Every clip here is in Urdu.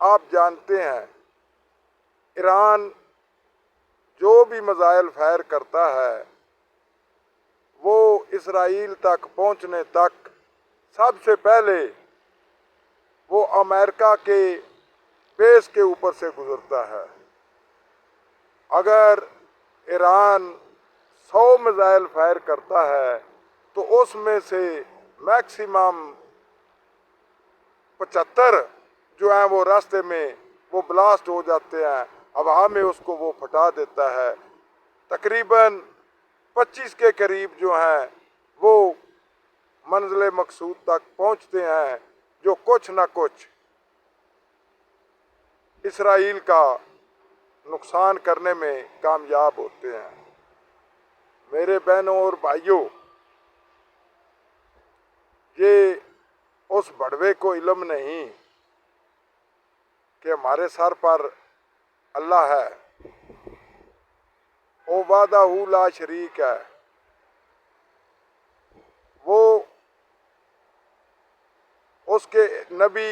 آپ جانتے ہیں ایران جو بھی میزائل فائر کرتا ہے وہ اسرائیل تک پہنچنے تک سب سے پہلے وہ امریکہ کے بیس کے اوپر سے گزرتا ہے۔ اگر ایران 100 میزائل فائر کرتا ہے تو اس میں سے میکسیمم 75 جو ہیں وہ راستے میں وہ بلاسٹ ہو جاتے ہیں، ہوا میں اس کو وہ پھٹا دیتا ہے۔ تقریباً 25 کے قریب جو ہیں وہ منزل مقصود تک پہنچتے ہیں، جو کچھ نہ کچھ اسرائیل کا نقصان کرنے میں کامیاب ہوتے ہیں۔ میرے بہنوں اور بھائیوں، یہ اس بڑوے کو علم نہیں کہ ہمارے سر پر اللہ ہے، او وحدہ لا شریک ہے، وہ اس کے نبی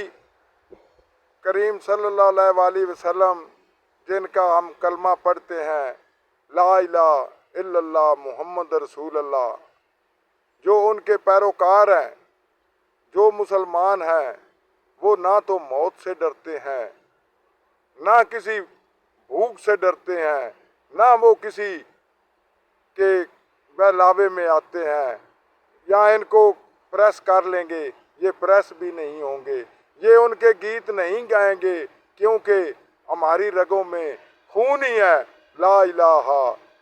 کریم صلی اللہ علیہ وآلہ وسلم جن کا ہم کلمہ پڑھتے ہیں لا الہ الا اللہ محمد رسول اللہ، جو ان کے پیروکار ہیں، جو مسلمان ہیں، وہ نہ تو موت سے ڈرتے ہیں، نہ کسی بھوک سے ڈرتے ہیں، نہ وہ کسی کے بہلاوے میں آتے ہیں یا ان کو پریس کر لیں گے، یہ پریس بھی نہیں ہوں گے، یہ ان کے گیت نہیں گائیں گے، کیونکہ ہماری رگوں میں خون ہی ہے لا الہ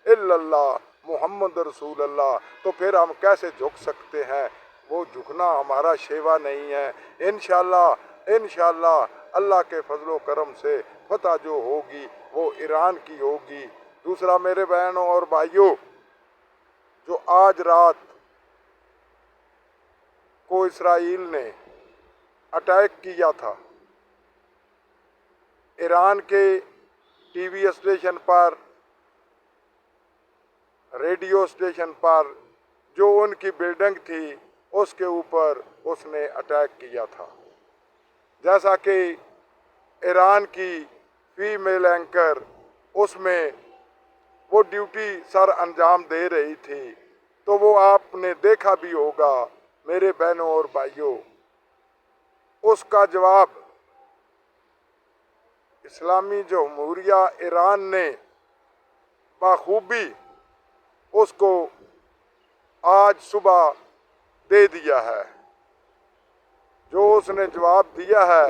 الا اللہ محمد رسول اللہ۔ تو پھر ہم کیسے جھک سکتے ہیں؟ وہ جھکنا ہمارا شیوا نہیں ہے۔ انشاءاللہ اللہ کے فضل و کرم سے فتح جو ہوگی وہ ایران کی ہوگی۔ دوسرا میرے بہنوں اور بھائیوں، جو آج رات کو اسرائیل نے اٹیک کیا تھا، ایران کے ٹی وی اسٹیشن پر، ریڈیو اسٹیشن پر، جو ان کی بلڈنگ تھی اس کے اوپر اس نے اٹیک کیا تھا۔ جیسا کہ ایران کی فیمیل اینکر اس میں وہ ڈیوٹی سر انجام دے رہی تھی، تو وہ آپ نے دیکھا بھی ہوگا میرے بہنوں اور بھائیوں، اس کا جواب اسلامی جمہوریہ ایران نے بخوبی اس کو آج صبح دے دیا ہے۔ جو اس نے جواب دیا ہے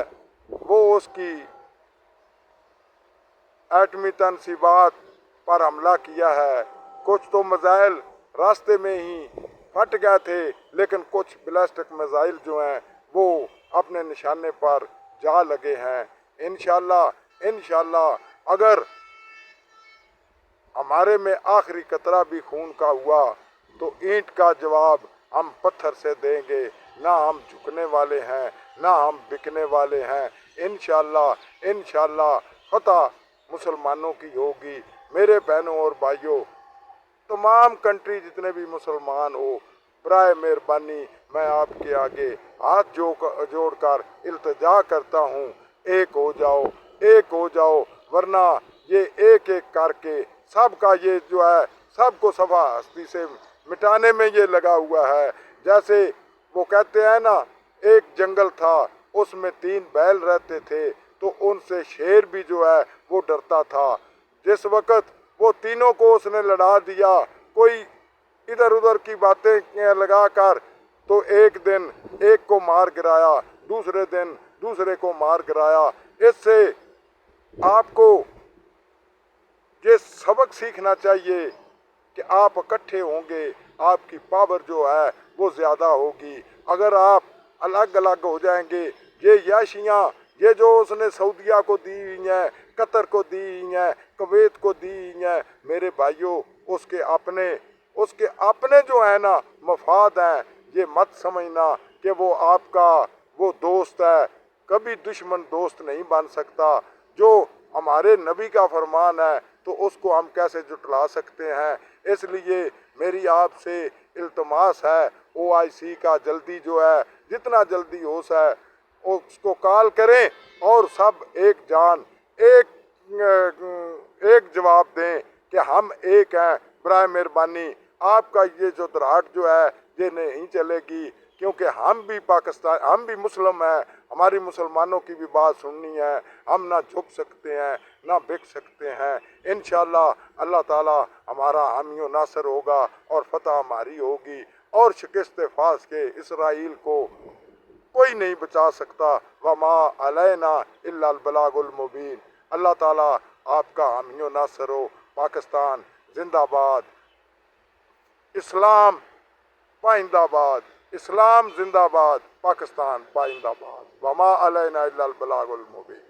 وہ اس کی ایٹمی تنصیبات پر حملہ کیا ہے۔ کچھ تو میزائل راستے میں ہی پھٹ گئے تھے، لیکن کچھ بیلسٹک میزائل جو ہیں وہ اپنے نشانے پر جا لگے ہیں۔ انشاءاللہ اگر ہمارے میں آخری قطرہ بھی خون کا ہوا تو اینٹ کا جواب ہم پتھر سے دیں گے، نہ ہم جھکنے والے ہیں، نہ ہم بکنے والے ہیں۔ انشاءاللہ فتح مسلمانوں کی ہوگی۔ میرے بہنوں اور بھائیوں، تمام کنٹری جتنے بھی مسلمان ہو، برائے مہربانی میں آپ کے آگے ہاتھ جوڑ کر التجا کرتا ہوں، ایک ہو جاؤ، ورنہ یہ ایک ایک کر کے سب کا یہ جو ہے سب کو صفحہ ہستی سے مٹانے میں یہ لگا ہوا ہے۔ جیسے وہ کہتے ہیں نا، ایک جنگل تھا، اس میں 3 بیل رہتے تھے، تو ان سے شیر بھی جو ہے وہ ڈرتا تھا۔ جس وقت وہ تینوں کو اس نے لڑا دیا، کوئی ادھر ادھر کی باتیں لگا کر، تو ایک دن ایک کو مار گرایا، دوسرے دن دوسرے کو مار گرایا۔ اس سے آپ کو یہ سبق سیکھنا چاہیے کہ آپ اکٹھے ہوں گے، آپ کی پاور جو ہے وہ زیادہ ہوگی۔ اگر آپ الگ الگ ہو جائیں گے، یہ یاشیاں یہ جو اس نے سعودیہ کو دی ہوئی ہیں، قطر کو دی ہوئی ہیں، کویت کو دی ہوئی ہیں، میرے بھائیوں، اس کے اپنے جو ہیں نا مفاد ہیں۔ یہ مت سمجھنا کہ وہ آپ کا وہ دوست ہے، کبھی دشمن دوست نہیں بن سکتا۔ جو ہمارے نبی کا فرمان ہے تو اس کو ہم کیسے جھٹلا سکتے ہیں؟ اس لیے میری آپ سے التماس ہے، OIC کا جلدی جو ہے جتنا جلدی ہو اس کو کال کریں اور سب ایک جان ایک جواب دیں کہ ہم ایک ہیں۔ برائے مہربانی آپ کا یہ جو دراٹ جو ہے یہ نہیں چلے گی، کیونکہ ہم بھی ہم بھی مسلم ہیں، ہماری مسلمانوں کی بھی بات سننی ہے، ہم نہ جھک سکتے ہیں نہ بک سکتے ہیں۔ انشاءاللہ اللہ تعالی ہمارا حامی و ناصر ہوگا اور فتح ہماری ہوگی، اور شکست فاس کے اسرائیل کو کوئی نہیں بچا سکتا۔ وما علینا الا البلاغ المبین۔ اللہ تعالیٰ آپ کا حامی و ناصر ہو۔ پاکستان زندہ باد، اسلام پائندہ باد، اسلام زندہ باد، پاکستان پائندہ باد۔ وما علینا الا البلاغ المبین۔